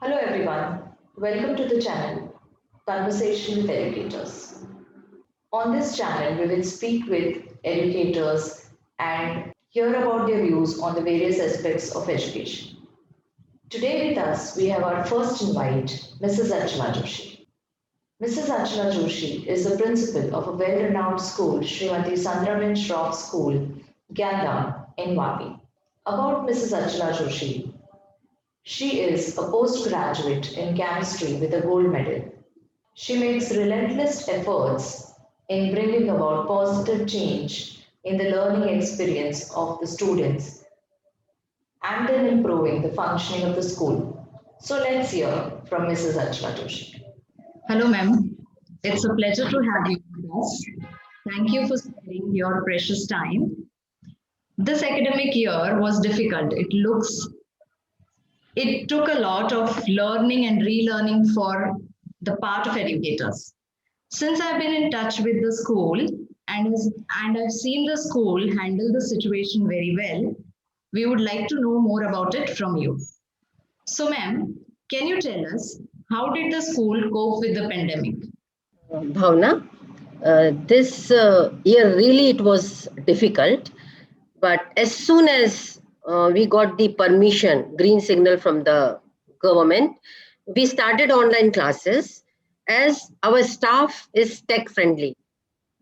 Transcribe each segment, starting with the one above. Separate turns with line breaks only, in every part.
Hello everyone, welcome to the channel Conversation with Educators. On this channel, we will speak with educators and hear about their views on the various aspects of education. Today with us, we have our first invite, Mrs. Archana Joshi. Mrs. Archana Joshi is the principal of a well-renowned school, Srimati Sandraben Shroff School, Gyandam in Vapi. About Mrs. Archana Joshi, she is a postgraduate in chemistry with a gold medal. She makes relentless efforts in bringing about positive change in the learning experience of the students and in improving the functioning of the school. So let's hear from Mrs. Archana Joshi.
Hello, ma'am. It's a pleasure to have you with us. Thank you for sparing your precious time. This academic year was difficult. It took a lot of learning and relearning for the part of educators. Since I've been in touch with the school and I've seen the school handle the situation very well, we would like to know more about it from you. So, ma'am, can you tell us how did the school cope with the pandemic?
Bhavna, this year really it was difficult, but as soon as we got the permission, green signal from the government, we started online classes as our staff is tech friendly.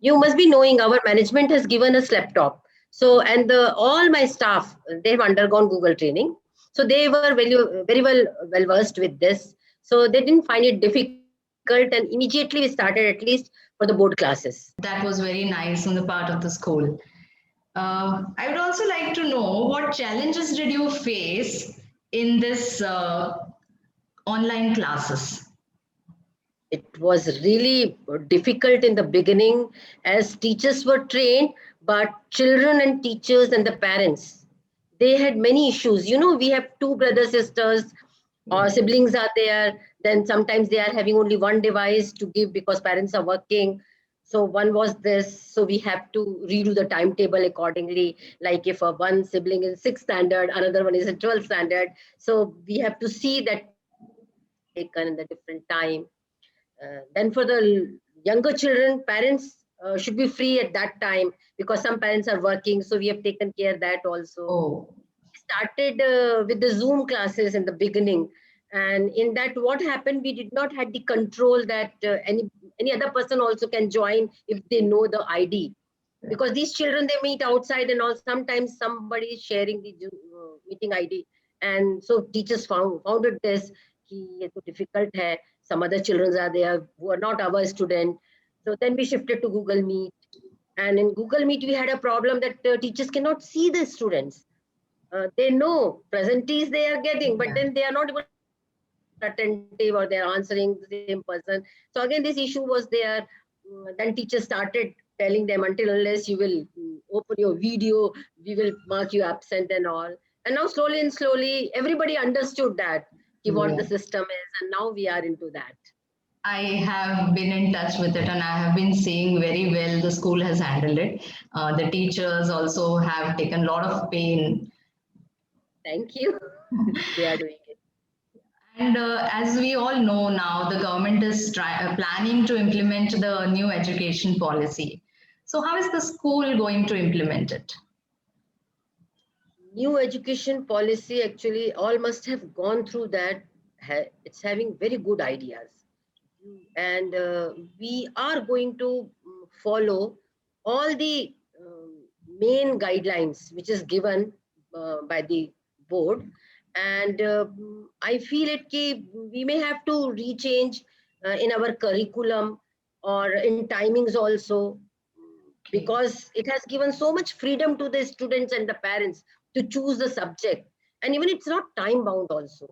You must be knowing our management has given us laptop. So and all my staff they have undergone Google training, so they were very well versed with this. So they didn't find it difficult, and immediately we started at least for the board classes.
That was very nice on the part of the school. I would also like to know what challenges did you face in this online classes?
It was really difficult in the beginning as teachers were trained, but children and teachers and the parents they had many issues. You know, we have two brothers, sisters, or siblings are there. Then sometimes they are having only one device to give because parents are working. So one was this. So we have to redo the timetable accordingly. Like if one sibling is sixth standard, another one is in 12th standard. So we have to see that taken in the different time. Then for the younger children, parents should be free at that time because some parents are working. So we have taken care of that also.
Oh,
We started with the Zoom classes in the beginning, and in that, what happened? We did not have the control that any other person also can join if they know the ID. Because these children they meet outside and all. Sometimes somebody is sharing the meeting ID, and so teachers founded this. कि ये तो difficult है. Some other children are there who are not our student. So then we shifted to Google Meet. And in Google Meet, we had a problem that teachers cannot see the students. They know presentees they are getting, but
yeah.
then they are not able to see whether they are attentive or they are answering the same person. So again, this issue was there. Then teachers started telling them until unless you will open your video, we will mark you absent and all. And now slowly and slowly, everybody understood that what
Yeah.
the system is, and now we are into that.
I have been in touch with it and I have been seeing very well the school has handled it. The teachers also have taken a lot of pain.
Thank you. They are doing it.
And as we all know now, the government is planning to implement the new education policy. So, how is the school going to implement it?
New education policy actually all must have gone through that. It's having very good ideas, and we are going to follow all the main guidelines which is given by the board. And I feel it ki we may have to rechange in our curriculum or in timings also,
Okay.
because it has given so much freedom to the students and the parents to choose the subject, and even it's not time bound also.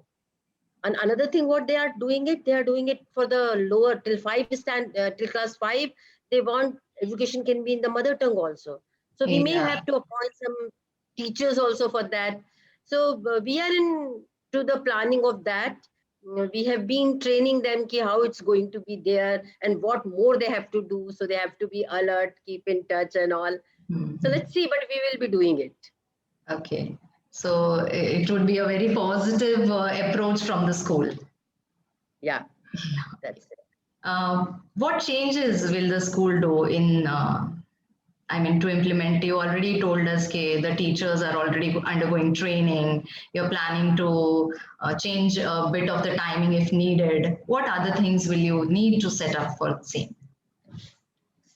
And another thing what they are doing it for the lower till till class 5. They want education can be in the mother tongue also, so we may
Yeah.
have to appoint some teachers also for that. So we are in to the planning of that. We have been training them ki how it's going to be there and what more they have to do, so they have to be alert, keep in touch and all. So
Mhm.
let's see, but we will be doing it.
Okay. So, it would be a very positive approach from the school.
Yeah, that's it.
What changes will the school do in, I mean, to implement? You already told us that the teachers are already undergoing training. You're planning to change a bit of the timing if needed. What other things will you need to set up for the same?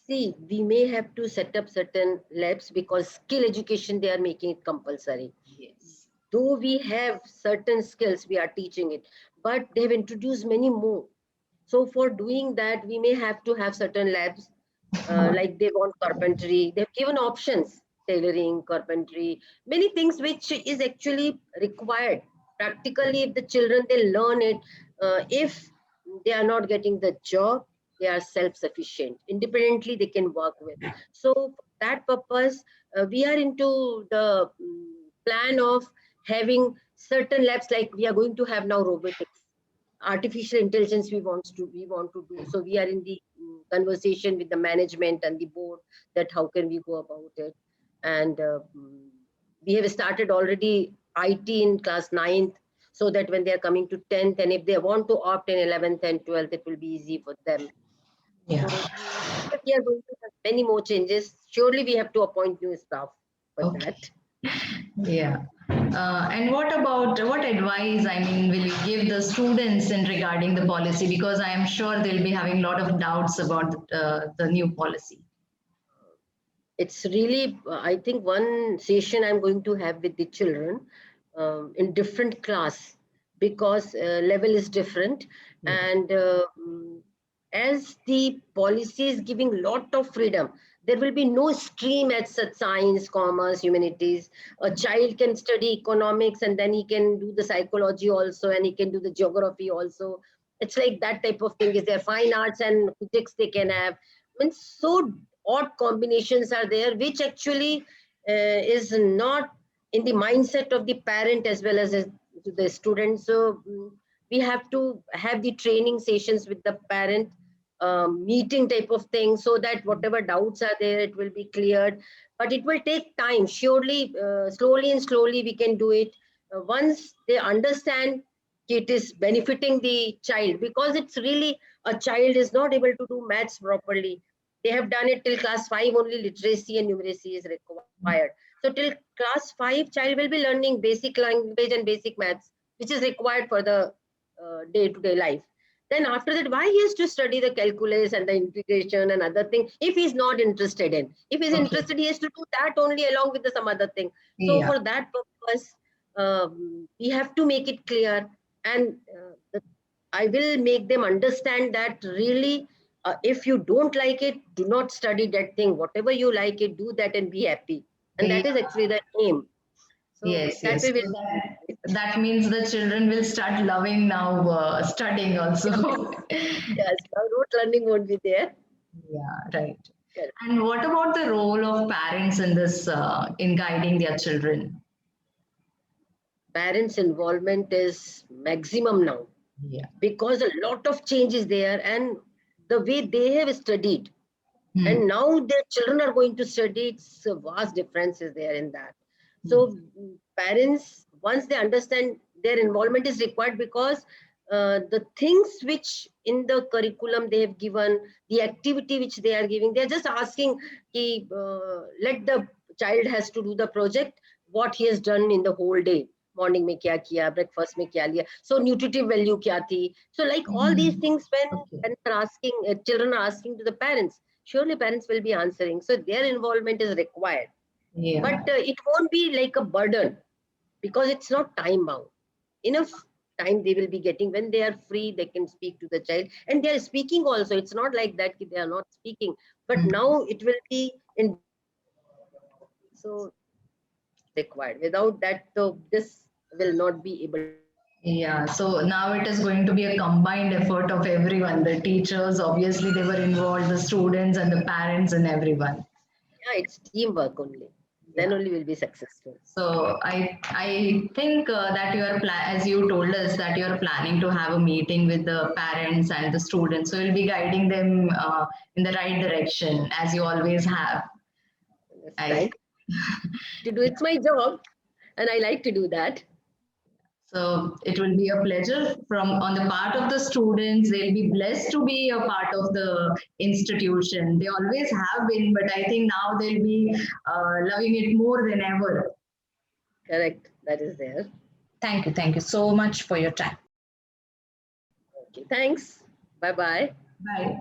See, we may have to set up certain labs because skill education, they are making it compulsory.
Yes.
Though we have certain skills, we are teaching it, but they have introduced many more. So for doing that, we may have to have certain labs, like they want carpentry. They've given options, tailoring, carpentry, many things which is actually required. Practically, if the children, they learn it, if they are not getting the job, they are self-sufficient. Independently, they can work with. So for that purpose, we are into the plan of having certain labs, like we are going to have now robotics, artificial intelligence, we want to do. So we are in the conversation with the management and the board, that how can we go about it. And we have started already IT in class 9th, so that when they are coming to 10th, and if they want to opt in 11th and 12th, it will be easy for them.
Yeah.
So we are going to have many more changes. Surely we have to appoint new staff for
Okay.
that.
Yeah. And what about what advice, I mean, will you give the students in regarding the policy? Because I am sure they'll be having a lot of doubts about the new policy.
It's really, I think one session I'm going to have with the children, in different class, because level is different.
Yeah.
And as the policy is giving lot of freedom, there will be no stream as such: science, commerce, humanities. A child can study economics, and then he can do the psychology also, and he can do the geography also. It's like that type of thing is there. Fine arts and physics they can have. I mean, so odd combinations are there, which actually is not in the mindset of the parent as well as to the student. So we have to have the training sessions with the parent, meeting type of thing, so that whatever doubts are there, it will be cleared. But it will take time. Surely, slowly and slowly, we can do it. Once they understand it is benefiting the child, because it's really, a child is not able to do maths properly. They have done it till class 5, only literacy and numeracy is required. So till class 5, child will be learning basic language and basic maths, which is required for the day-to-day life. Then after that, why he has to study the calculus and the integration and other thing if he's not interested in? If he's
Okay.
interested, he has to do that only along with the some other thing. So
Yeah.
for that purpose, we have to make it clear, and I will make them understand that really, if you don't like it, do not study that thing. Whatever you like it, do that and be happy. And
Yeah.
that is actually the aim. So
Yes,
that
yes.
way
So
we'll.
that means the children will start loving now studying also.
Yes, now rote learning won't be there.
Yeah, right.
Correct.
And what about the role of parents in this, in guiding their children?
Parents' involvement is maximum now,
Yeah.
because a lot of change is there, and the way they have studied,
Hmm.
and now their children are going to study, it's a vast difference is there in that.
Hmm.
So parents, once they understand, their involvement is required, because the things which in the curriculum they have given, the activity which they are giving, they are just asking, let the child has to do the project, what he has done in the whole day. Morning में क्या किया, breakfast में क्या लिया, so nutritive value क्या थी. So like all these
Hmm.
things, when
Okay.
parents are asking, children are asking to the parents, surely parents will be answering. So their involvement is required.
Yeah.
But it won't be like a burden, because it's not time bound. Enough time they will be getting. When they are free, they can speak to the child. And they are speaking also. It's not like that they are not speaking. But
Hmm.
now it will be in. So required. Without that, so this will not be able to happen.
Yeah, so now it is going to be a combined effort of everyone. The teachers, obviously, they were involved, the students and the parents and everyone.
Yeah, it's teamwork only. Then
Yeah.
only we'll be successful.
So I think that you are as you told us that you are planning to have a meeting with the parents and the students. So you'll be guiding them in the right direction as you always have.
Yes,
I
thank to do. It's my job, and I like to do that.
So it will be a pleasure from on the part of the students. They'll be blessed to be a part of the institution. They always have been, but I think now they'll be loving it more than ever.
Correct. That is there.
Thank you. Thank you so much for your time.
Okay. Thanks. Bye bye.
Bye.